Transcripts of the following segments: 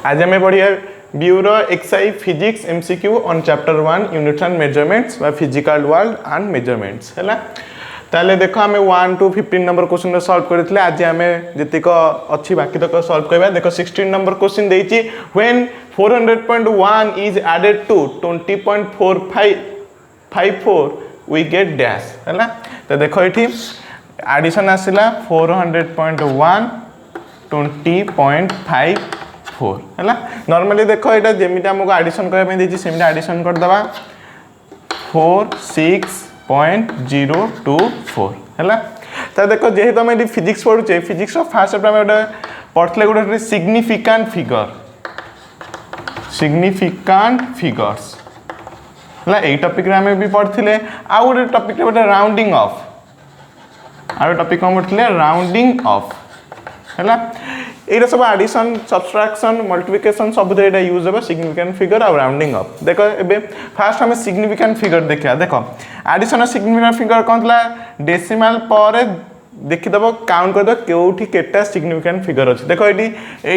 आज आम पढ़िया bureau exercise physics MCQ on chapter 1 units and measurements बा फिजिकल वर्ल्ड एंड मेजरमेंट्स है। ताले देखो आम 1 to 15 नंबर क्वेश्चन सॉल्व करते आज आम जीक अच्छी बाकी तक सॉल्व करवा। देखो 16 नंबर क्वेश्चन देती when 400.1 is added to 20.454 we get dash है। तो देखो ये एडिशन आसला 400.1 20.54 है। नॉर्मली देखो यहाँ जमी आमको एडिशन करने सेमती एडिशन करदे 46.024 है। तो देखो जेहेतु आम ये फिजिक्स पढ़ुचे फिजिक्स फास्ट गोटे पढ़ते गोटे सिग्निफिकेंट फिगर्स है। यही टपिक आम भी पढ़ते आउ गोटे टपिक गोटे राउंडिंग ऑफ आउ टपिक कौन पढ़ते राउंडिंग ऑफ है। ये सब एडिशन सब्सट्रैक्शन मल्टीप्लिकेशन सब यूज हो सिग्निफिकेंट फिगर और राउंडिंग अप। देखो ए फास्ट हमें सिग्निफिकेंट फिगर देखा। देखो एडिशन सिग्निफिकेंट फिगर कौन था डेसिमाल पर देखीदेव काउंट करदे कौटी केटा सिग्निफिकेंट फिगर अच्छे। देखो ये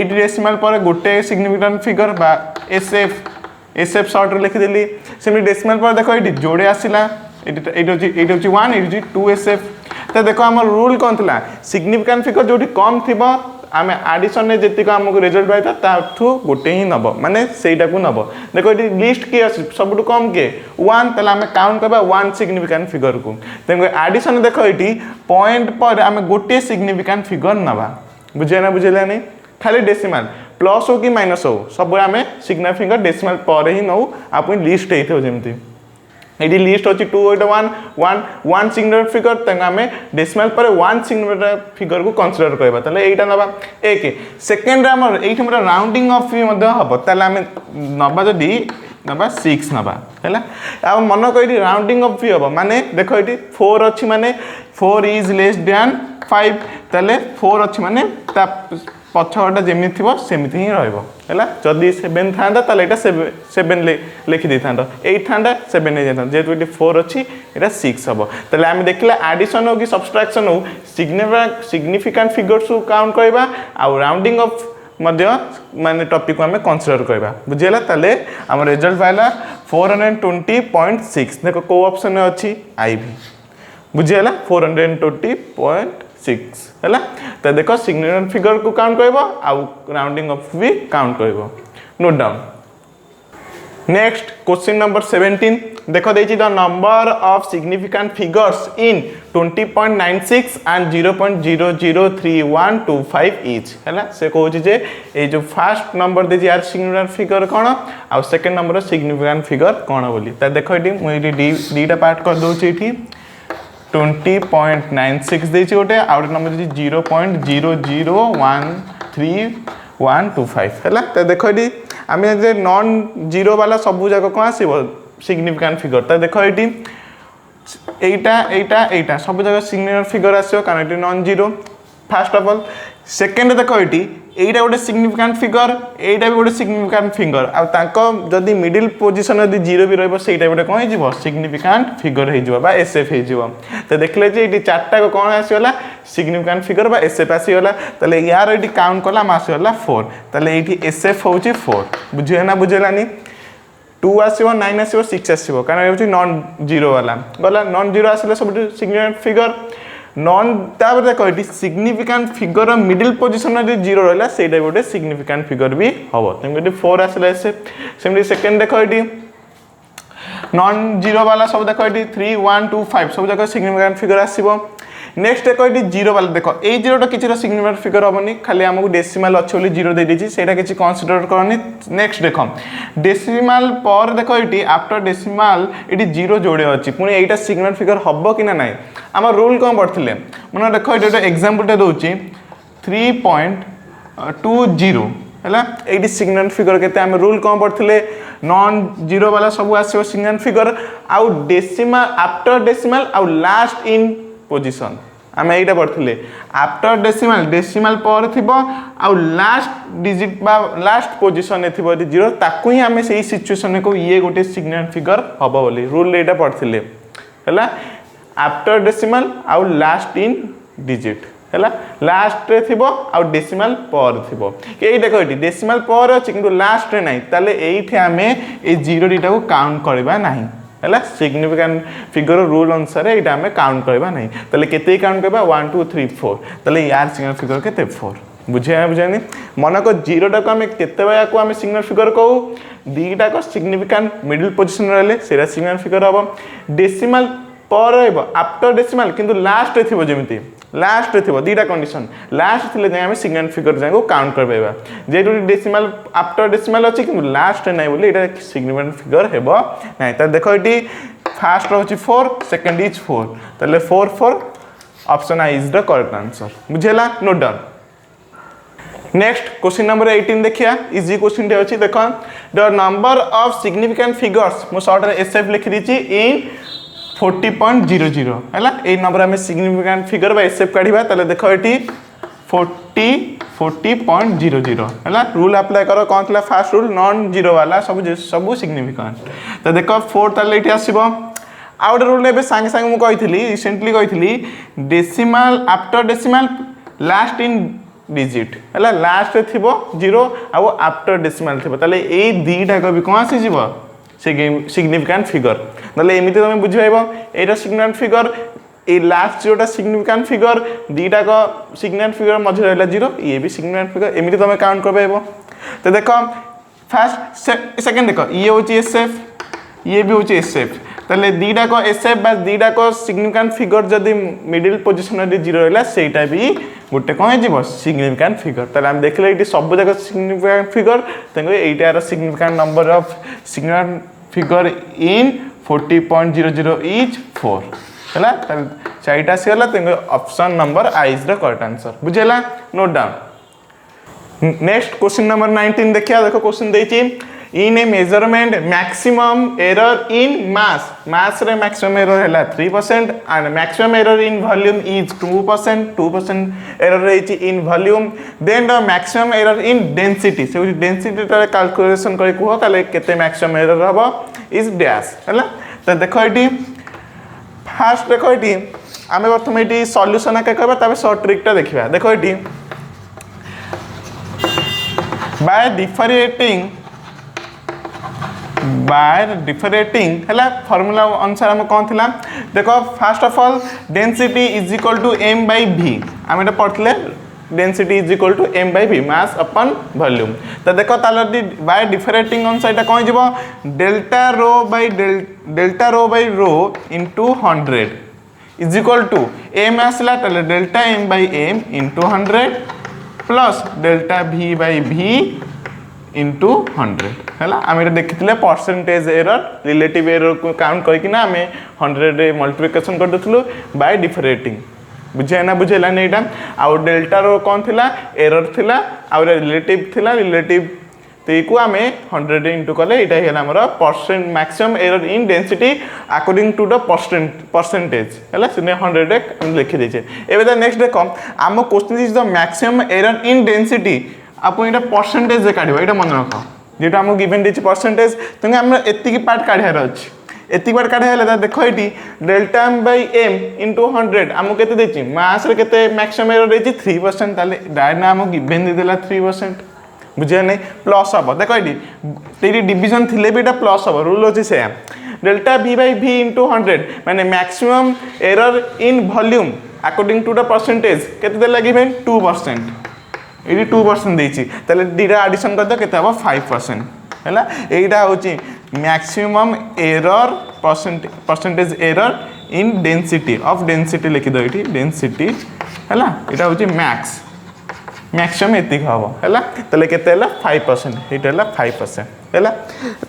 डेसिमाल पर गोटे सिग्निफिकेंट फिगर बा एसएफ शॉर्ट लिखिदेली सेमती डेसिमाल पर देखो ये जोड़े आसला ये 1 ये 2 एसएफ। तो देखो आम रूल कौन था सिग्निफिकेंट फिगर जो कम थी आम एडिशन में जी आमको रिजल्ट पाई ताठू गोटे ही नब माने सेटा को नब। देखो ये लिस्ट किए सब कम किए 1 ताले आम काउंट करबा 1 सिग्निफिकेंट फिगर को। तेणु एडिशन देखो ये पॉइंट पर आम गोटे सिग्निफिकेंट फिगर नवा बुझे ना बुझेगा नहीं खाली डेसिमाल प्लस हो कि माइनस हो सब आम सिग्निफिकेंट फिगर डेसिमाल पर ही नौ आप लिस्ट हो जमी ये लिस्ट अच्छी 281 सिग्निफिकेंट फिगर तक आम डेसिमाल पर 1 सिग्निफिकेंट फिगर को कंसीडर करबा ताले एटा नबा एक सेकेंड आम ये राउंडिंग ऑफ भी हम ताले आम नबा जदि नबा 6 नबा है। आ मन कही राउंडिंग ऑफ भी हम माने देखो ये 4 अच्छी माने 4 इज लेस दैन 5 ताले 4 अच्छी माने पछटा जमी थी सेमती ही रहा। जदि 7 था ये 7 लिखिदी था 8 था 7 नहीं जाता जेहतु ये 4 अच्छी यहाँ 6 हम। ताले आम देखला एडिशन हो कि सब्सट्रैक्शन हो सिग्निफिकेंट फिगर्स को काउंट करवा आउ राउंडिंग ऑफ माने टॉपिक को आम कंसीडर करवा बुझेगा। ताले आम रिजल्ट पाइला 420.6 देखो को ऑप्शन अच्छी आई भी बुझेगा 420.6 है। तो देखो सिग्निफिकेंट फिगर को काउंट करबो आउ राउंडिंग ऑफ भी काउंट करबो note down. Next question number 17 देखो देछि the number of significant figures in 20.96 and 0.003125 each है। से कहूँ जे ये जो फर्स्ट नंबर देछि यार सिग्निफिकेंट फिगर कौन आउ सेकंड नंबर सिग्निफिकेंट फिगर कौन बोली। तो देखो ये मुझे दीटा पार्ट कर दूसरी ये 20.96 देछि गोटे आउ नंबर 0.00132125 है। तो देखो ये आम नॉन जीरो वाला सबू जाक कौन आसो सिग्निफिकेंट फिगर। तो देखो ये एटा सब जगह सिग्निफिकेंट फिगर आसो कारण ये non zero fast of all. Second देखो ये गोटे सिग्निफिकेंट फिगर यहाँ भी गोटे सिग्निफिकेंट फिगर आदि मिडिल पोजिशन यदि जीरो भी रहीटा गोटे कौन हो सिग्निफिकेंट फिगर हो एसएफ हो। तो देखले ये चार्टा कौन आसगला सिग्निफिकेंट फिगर बा एसएफ आसीगला। ताले यार ये काउंट कला आसगला 4 ताले ये एसएफ हूँ 4 बुझे ना बुझेलानी 2 आसो 9 आसो 6 आसो कारण ये नॉन जीरो वाला गला नॉन जीरो आसले सब सिग्निफिकेंट फिगर नॉन तापर देखो ये सिग्निफिकेंट फिगर मिडिल पोजिशन जो जीरो रहा से गोटे सिग्निफिकेंट फिगर भी हम। तेनाली 4 आसला सेमती सेकेंड देखो ये नॉन जीरो वाला सब देखो ये 3 1 2 5 सब जगह सिग्निफिकेंट फिगर आसो। नेक्स्ट देखो ये जीरो वाला देखो ये जीरोटा किसी सिग्निफिकेंट फिगर हेनी खाली आमको डेसिमाल अच्छे बोली जीरो दे देछि सेटा किसी कंसीडर करनी। नेक्स्ट देखो डेसिमाल पर देखो ये आफ्टर डेसिमाल ये जीरो जोड़े अच्छी पुणी यहाँ सिग्निफिकेंट फिगर हम कि ना आम रूल कौन पढ़ते मैंने देखो ये एग्जांपल दूसरी 3.20 है। ये सिग्निफिकेंट फिगर के रूल कौन पढ़ते नॉन जीरो वाला सब आसो सिग्निफिकेंट फिगर आउ डेसिमाल आफ्टर डेसिमाल आउ लास्ट इन पोजिशन आम यहाँ पढ़ते आफ्टर डेसिमाल पर थी आउ लास्ट डिजिट बा लास्ट पोजिशन थी जीरो ताकू ही आम से सिचुएशन को ये गोटे सिग्निफिकेंट फिगर हम बोली रूल यहाँ पढ़ते है आफ्टर डेसिमाल आउ लास्ट इन डिजिट है लास्ट रे थिबो आ डेसिमल पर थिबो कि देखो ये डेसिमल पर अच्छी कि लास्ट रे नहीं ताले एइथे आमे ए 0 डीटा को काउंट करबा नहीं है सिग्निफिकेंट फिगर रूल अनुसार ये आम काउंट करबा नहीं ताले केते काउंट करबा 1 2 3 4 ताले यार सिग्निफिकेंट फिगर केते 4 बुझे बुझानी मन को 0 टा को आम केते बाया को आम सिग्निफिकेंट फिगर कहू दीटा को सिग्निफिकेंट मिडिल पोजीशन रहले सेरा सिग्निफिकेंट फिगर हम डेसिमल पर रहबो आफ्टर डेसिमल किंतु लास्ट रे थिबो जेमिति लास्ट रे थिबो दीटा कंडीशन लास्ट थिले जे आम सिग्निफिकेंट फिगर जाको काउंट करबेबा जेटु डेसिमल आफ्टर डेसिमल अछि किंतु लास्ट रे नै बोली एटा सिग्निफिकेंट फिगर हेबो नै त देखो इटी फर्स्ट रहउछि 4 सेकंड इज 4 तले 4 4 option I is the correct answer बुझेला note down next question number 18 देखिया इजी क्वेश्चन टे अछि देखो the number of significant figures मो शॉर्ट रे एसएफ लिखि दिछि इन 40.00 हैला ए नंबर हमें सिग्निफिकेंट फिगर बा एसएफ काढिबा तले देखो एटी 40.00 हैला रूल अप्लाई करो कोन थला फर्स्ट रूल नॉन जीरो वाला सब सिग्निफिकेंट तो देखो 4 तले एटी आसीबो आउट रूल एबे संगे संगे मु कहितली रिसेंटली कहितली decimal after decimal last in digit हैला लास्ट रे थिबो 0 आ आफ्टर डेसिमल थिबो तले ए दीटा को भी कोन आसी जीवो सिग्निफिकेंट फिगर नले एमिति तुम बुझाइबो एटा सिग्निफिकेंट फिगर ए लास्ट जोटा सिग्निफिकेंट फिगर दीटा को सिग्निफिकेंट फिगर मझे रहला 0 ये भी सिग्निफिकेंट फिगर एमिति तुम काउंट करबेबो तो देखो फर्स्ट सेकंड देखो ये होची एसएफ ये भी होची एसएफ तले दीटा को एसएफ बस दीटा को सिग्निफिकेंट फिगर जदी मिडिल पोजीशन रे 0 रहला सेटा भी गोटे कोन जीवो सिग्निफिकेंट फिगर तले हम देखले इटी सब जगह सिग्निफिकेंट फिगर तंगो एटार significant number of significant figure in 40.00 is 4 हैला चाइटा से होला तंगो option number I is the correct answer बुझेला note down next question number 19 देखिया देखो क्वेश्चन देछि in a measurement maximum error in mass रे maximum error हैला 3% and maximum error in volume is 2% error रही in volume then the maximum error in density से density ता calculation करी को ताले केते maximum error हबो is dash हैला तो देखो एटी फर्स्ट देखो एटी आमे प्रथम एटी सॉल्यूशन के कहबा तबे शॉर्ट ट्रिक ता देखिबा देखो एटी by differentiating हैला फार्मूला अनुसार हम कोन थिला देखो first of all density is equal to m by v हम एटा पढ़ले density is equal to m by v mass अपन वॉल्यूम तो देखो ताला बाय डिफरेंटिंग अनुसार एटा कोन जिवो delta rho by rho into 100 is equal to m आसला ताले delta m by m into 100 plus delta v by v into 100 हैला हम एटा देखितले परसेंटेज एरर रिलेटिव एरर को काउंट करके ना हमें 100 रे मल्टीप्लिकेशन कर दथलो बाय डिफरेंटिंग बुझे ना बुझेला नै एटा आ डेल्टा रो कोन थिला एरर थिला आ रिलेटिव थिला रिलेटिव ते को हमें 100 रे इनटू करले एटा हैला हमर percent maximum error in density according to the percentage हैला सिने 100 रे हम लिखि देछे एबे द नेक्स्ट देखो हम question is the maximum error in density आपन एटा परसेंटेज काढिबो एटा मन रखो जेटा हम गिवन दिछि परसेंटेज तंगे हम एतिकी पार्ट काढियार अछि एतिकी पार्ट काढियाले देखो eighty delta m by m into 100 हम केते देछि मास रे केते मैक्सिमम एरर देछि 3% ताले डायरेक्ट ना हम गिवन दे देला 3% बुझे नै प्लस हबो देखो एटी तेरी डिवीजन थिले भी एटा प्लस हबो रूल अछि से delta v by v into 100 माने maximum error in volume according to the percentage केते देला गिवन 2% एडी 2% देछि तले दीटा एडिशन कर दो केते हबो 5% हैला एटा होची maximum error percentage error in density of density लिखि दो एटी डेंसिटी हैला एटा होची मैक्सिमम एतिक हबो हैला तले केते हैला 5% एटा हैला 5% हैला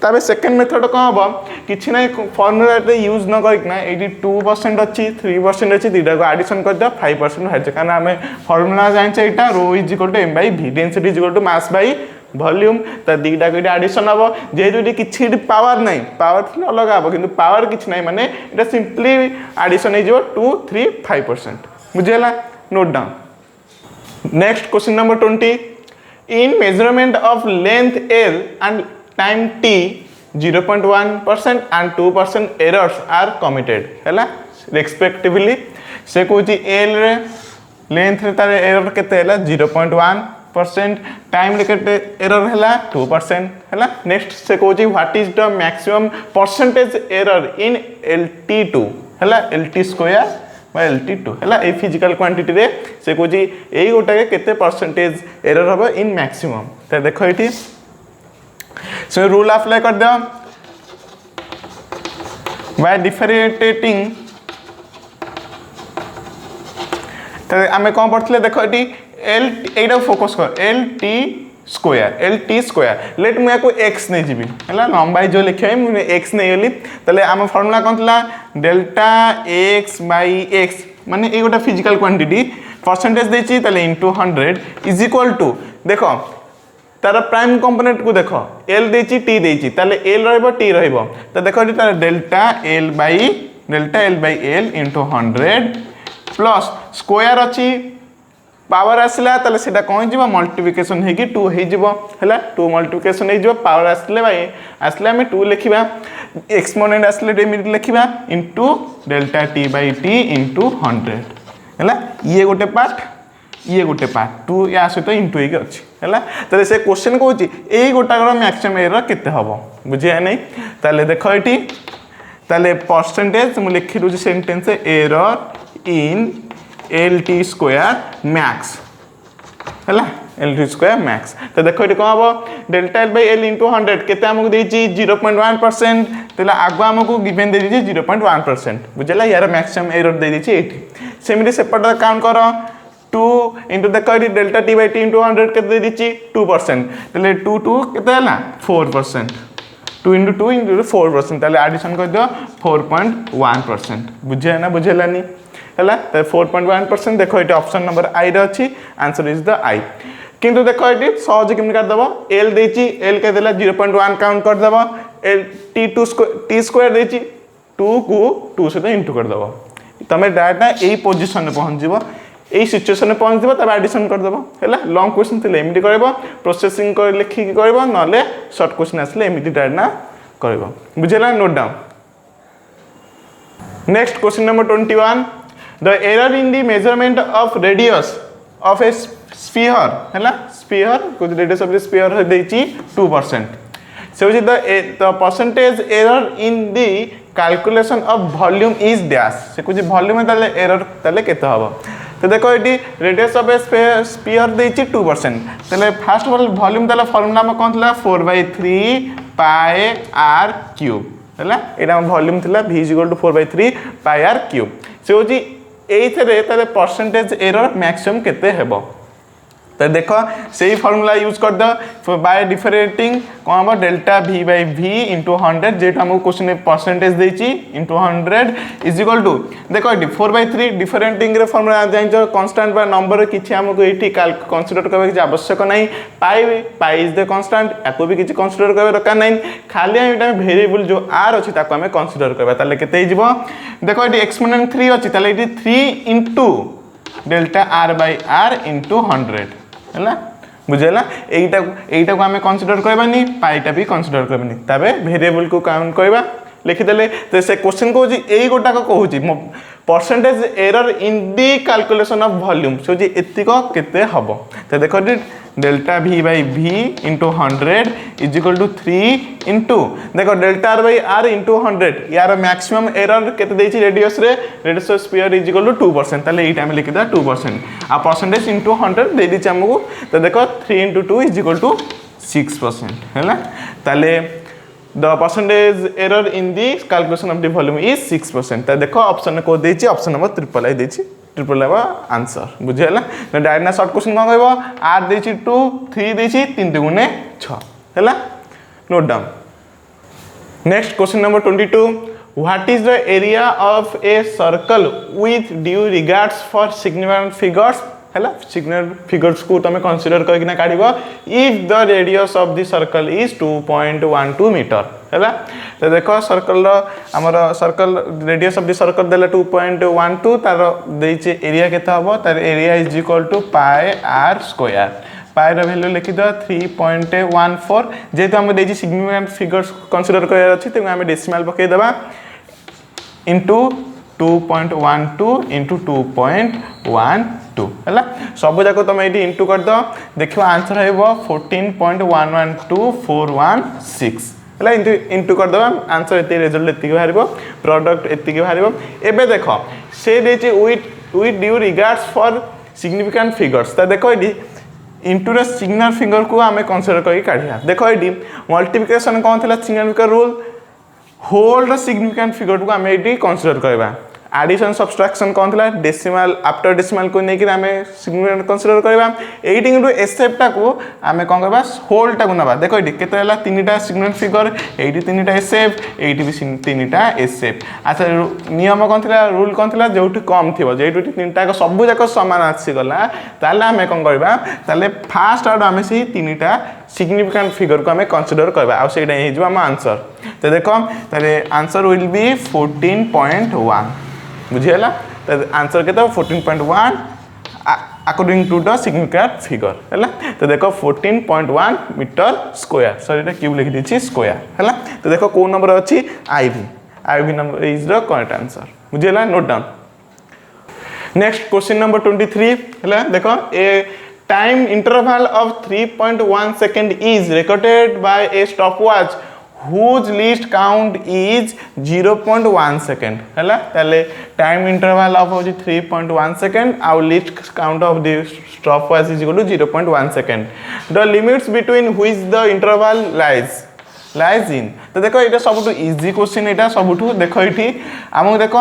तबे सेकंड मेथड को हबो किछि नै फार्मूला रे यूज न करिक ना एटी 2% अछि 3% अछि दीटा को एडिशन कर दो 5% है कारण हमें फार्मूला जानि छै एटा रो is equal to m by v density is equal to mass by volume त दीटा को एडिशन हबो जेहेतु किछि पावर नै पावर अलग हबो किंतु पावर किछि नै माने एटा सिंपली एडिशन इज 2 3 5% बुझेला note down next question number 20 in measurement of length L and time t 0.1% and 2% errors are committed हैला respectively से कोची L रे लेंथ रे तार एरर केते हैला 0.1%, टाइम रे केते एरर हैला 2% हैला। नेक्स्ट से कहूची what is the maximum percentage error in LT2 हैला, LT स्क्वायर बाय LT2 हैला। ए फिजिकल क्वांटिटी रे से कहूची एई गोटा के केते परसेंटेज एरर हबो इन मैक्सिमम। त देखो एठी सो रूल अप्लाई कर दो बाय डिफरेंशिएटिंग। तो आम कौन पढ़ते देखो ये एल एटा फोकस कर एल टी स्क्वायर लेट मुझे एक्स नहीं जीवी है लंबाई जो लिखे मुझे एक्स नहीं गली तेल आम फर्मूला कौन था डेल्टा एक्स बाई एक्स माने ये गोटे फिजिकल क्वांटिटी परसेंटेज देती इंटू 100 इज इक्वल टू देखो तार प्राइम कंपोनेंट को देख एल देती टी देती एल टी तो देखो delta L by L into 100 plus square अच्छी पावर आसला ताले सेटा कौन जीव मल्टीप्लिकेशन होगी 2 हो है 2 मल्टीप्लिकेशन हो पावर आसले भाई आसले आम 2 लिखा एक्सपोनेंट आसले इमिडिएट लिखा into delta T by T into 100 है ये गोटे पार्ट 2 या सहित इंटू होगी अच्छी है तो से क्वेश्चन कौन यही गोटाकर मैक्सिमम एरर केते हम बुझे नहीं ताले देख ये ताले परसेंटेज मुझे लिखी दूसरी sentence error in LT square max है LT स्क्वायर मैक्स तो देखो ये कौन हम delta L by L into 100 केते आमको देछि 0.1% तेला आगो आमको गिवन दे दीजिए 0.1% बुझला यार मैक्सिमम एरर दे दीजिए एठी सेमिति सेपट काउंट कर 2 इंटू देखो ये delta T by T into 100 केते दे दीजिए 2% तेले 2 2 केते हला 4% 2 इंटू 2 इंटू 4% तेले एडिशन कर दियो 4.1% बुझे ना बुझेलानी है 4.1% देखो ये ऑप्शन नंबर आई रे अच्छी आंसर इज द आई किंतु देखो ये सहज केमि करदेव एल देची एल के 0.1 काउंट करदेव एल टी स्क्वायर देची 2 को 2 सहित इंटू करदेव तुम डायरेक्ट यही पोजिशन में पहुँचव यही सिचुएसन में पहुँचव तब एडिशन करदेव है लंग क्वेश्चन थे एमती कर प्रोसेसिंग लिखिकी कर ना सर्ट क्वेश्चन आसले एमती डायरेक्ट ना कर बुझेगा note down next question number 21 the error in the measurement of radius of a sphere है sphere कुछ radius of the sphere देची 2% so the percentage error in the calculation of volume is dash से कुछ volume में ताले error ताले केते हबो तो देखो ये radius of a sphere देची 2% ताले first of all volume ताले फॉर्मूला में कौन था 4/3 pi r cube है एटा वॉल्यूम थिला v = 4/3 pi r cube से होची एइथरे ताले परसेंटेज एरर मैक्सिमम केते हेबो तो देखो सही फॉर्मूला यूज कर दो बाय डिफरेंटिंग कौन हम delta v by v into 100 जेट हमको क्वेश्चन में परसेंटेज देची इंटू 100 इज इक्वल टू देखो ये 4/3 डिफरेंटिंग रे फॉर्मूला जान कांस्टेंट बा नंबर किछि हमको एठी कंसीडर करबा कि आवश्यक नहीं पाई इज द कांस्टेंट एको भी किछि कंसीडर करबा दरकार नहीं खाली हम एटा वेरिएबल जो r अछि ताको हमें कंसीडर करबा ताले केते हिजबो देखो ये एक्सपोनेंट 3 अछि ताले ये 3 into delta r by r into 100 है बुझेला एटा को आम कंसीडर करबानी पाईटा भी कंसीडर करबानी तबे वेरिएबल को काउंट करबा लिखिदेले तो से क्वेश्चन को यही गोटा को कहूँ percentage error in the calculation of volume so जी एतिको केते हबो तो देखो delta v by v into 100 is equal to 3 into देखो delta r by r into 100 यार मैक्सिमम एरर केते देछि radius of sphere is equal to 2% ताले एटा हम लिखि दा 2% आ परसेंटेज इंटू 100 दे दिछि हमको तो देखो 3 इंटू 2 इज इक्वल टू 6% हैला ताले the percentage error in the calculation of the volume is 6% तो देखो ऑप्शन को देछि ऑप्शन नंबर ट्रिपल आई देछि ट्रिपल आई आंसर बुझेला ना डायरेक्ट ना शॉर्ट क्वेश्चन कोन कहबो r देछि 2 3 देछि 3 दुगुणे 6 हैला note down next question number 22 what is the area of a circle with due regards for significant figures हैला सिग्निफिकेंट फिगर्स को तमे कंसीडर करके ना काढिबो if the radius of the circle is 2.12 metre हैला तो देखो सर्कल रो हमर circle radius of the circle देला 2.12 तार देइचे एरिया केता हबो तार area is equal to pi r square pi रो वैल्यू लिखि द 3.14 जेतो हम देइचे सिग्निफिकेंट फिगर्स कंसीडर करया अछि त हम डेसिमल पके देबा इनटू 2.12 into 2.12 2 है सब जाक तुम ये इंटू करद देख आंसर हो 14.112416 है इंटू करदे आंसर ये रिजल्ट ये बाहर प्रोडक्ट ये बाहर एवं देख से देती we due regards for significant figures तो देख ये इंटू द सिग्नल फिगर को आम कनसीडर करके काढ़ा देख ये मल्टीप्लिकेशन कौन थी सिग्निफिकेंट रूल होल द सिग्निफिकेंट फिगर को आम ये कनसीडर करवा एडिशन सब्सट्रैक्शन कौन थी डेसिमल आफ्टर डेसिमल को लेकिन आम सिग्निफिकेंट कनसीडर करवा एटी किंतु एसएफटा को आम कौन करवा होलटा को नवा देख ये केते हला तीनटा सिग्निफिकेंट फिगर एटी तीनटा एसएफ एटी भी तीनटा एसएफ अच्छा नियम कौन थी रूल कौन थी जो कम थी जो तीनटा सब जाक सामान आसीगला ताले आम कौन करवा ताले फास्ट आउट आम से तीनटा सिग्निफिकेंट फिगर को आम कनसीडर करवा आउ सेटा हो आम आंसर तो देख ताले आंसर विल बी 14.1 बुझीगला आंसर के 14.1 according to the significant figure है तो देख 14.1 मीटर स्क्वायर सॉरी क्यूब लिखी दीची स्क्वायर है तो देख कौ नंबर अच्छी I V number is the correct answer बुझीगला note down next question number 23 है देख a time interval of 3.1 second is recorded by a stopwatch whose least count is 0.1 second है ताले टाइम इंटरवल ऑफ 3.1 सेकंड आउ least count of the stopwatch is equal to 0.1 second the limits between which the interval lies in तो देखो ये सब easy question यहाँ सब देख ये आमको देख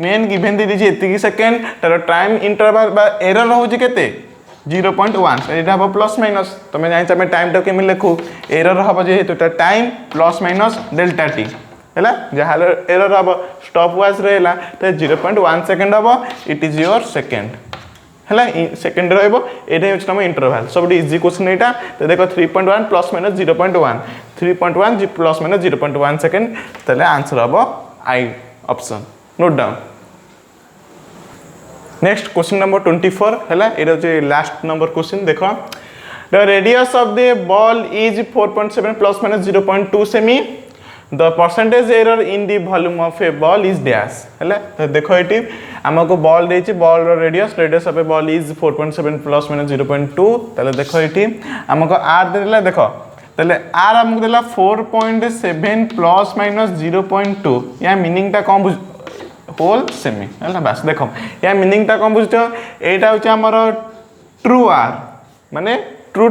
मेन गिवन दे दीजिए एतिकी सेकेंड तार टाइम इंटरवल एरर रोचे केते 0.1 यहाँ हम प्लस माइनस तुम जान टाइम टाइम केमी लिखू एरर हम जेहेतु time plus minus delta T है जहाँ एरर हम स्टॉप वॉच रहा तो 0.1 सेकेंड हम इट इज योर सेकेंड है सेकेंड रही तुम इंटरवल सब इजी क्वेश्चन यहाँ तो देख 3.1 plus minus 0.1 3.1 plus minus 0.1 second तेल आंसर हम आई option note down next question number 24 है ये लास्ट नंबर क्वेश्चन देख the radius of the ball is 4.7 plus minus 0.2 semi the percentage error in the volume of A ball is dash है तो देख ये आमको बॉल देती ball radius of A ball is 4.7 plus minus 0.2 ताले देख ये आमको आर देला देख ताले आर आमको देला 4.7 प्लस माइनस 0.2 या मीनिंगटा कौन बुझ होल सेमी है बास देख या मीनिंगटा कौन बुझ यहाँ हूँ आमर ट्रू आर माने ट्रू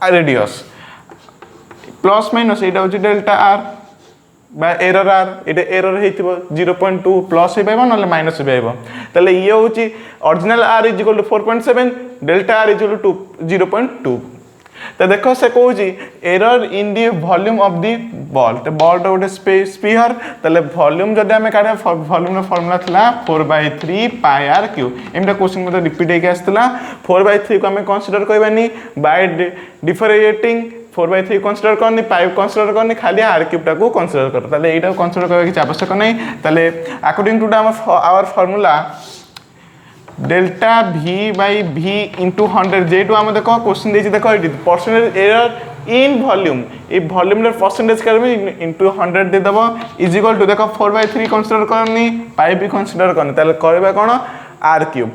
रेडियस प्लस माइनस यहाँ हूँ डेल्टा आर बा एरर आर ये एरर हो 0.2 प्लस हो पाइब ना माइनस हो पाइब ताले ये हूँ original R is equal to 4.7 delta R is equal to 0.2 तो देख से कौन error in the volume of the ball तो बॉल गोटे स्पीयर ताले वॉल्यूम जब आम काढ़ा वॉल्यूम फॉर्मूला था 4/3 पाई आर क्यूब एमटा क्वेश्चन मतलब रिपीट होकर आसाला 4/3 को आम कनसीडर करवानी बाय डिफरेटिंग 4/3 कनसीडर करनी 5 कनसीडर करनी खाली आर क्यूबटा को कनसीडर कर ताले एटा कनसीडर करने की आवश्यक नहीं ताले according to our formula delta V by V into 100 जेटू आम देख क्वेश्चन देख परसेंटेज एरर इन वॉल्यूम ये वॉल्यूम परसेंटेज कर इंटू 100 देदेव इज इक्वल टू देख 4/3 कनसीडर करनी 5 भी कनसीडर करनी ताले करबा कौन आर क्यूब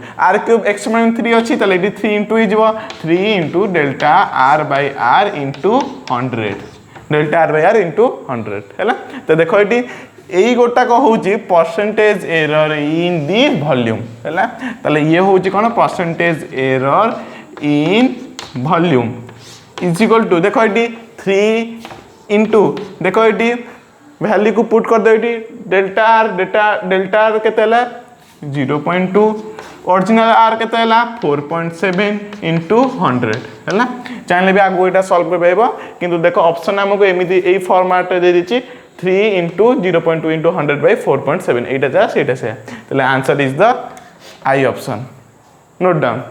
एक्सपोनेंट 3 अच्छी ताले 3 इंटू हो 3 into delta R by R into 100 delta R by R into 100 है तो देख ये यही गोटाक हूँ percentage error in the volume है ताले ये हूँ कौन percentage error in volume is equal to देख ये 3 इंटू देख ये वैल्यू को पुट कर दे डेल्टा आर के 0.2 ओरिजिनल आर के 4.7 इंटू 100 है चाहिए भी आगे यहाँ सल्व कर पाइब किंतु देख ऑप्शन आमको एमती यही फॉर्मेट दे दीजिए 3 इंटू 0.2 इंटू 100 बाई 4.7 यहाँ जहाँ से answer is the I option note down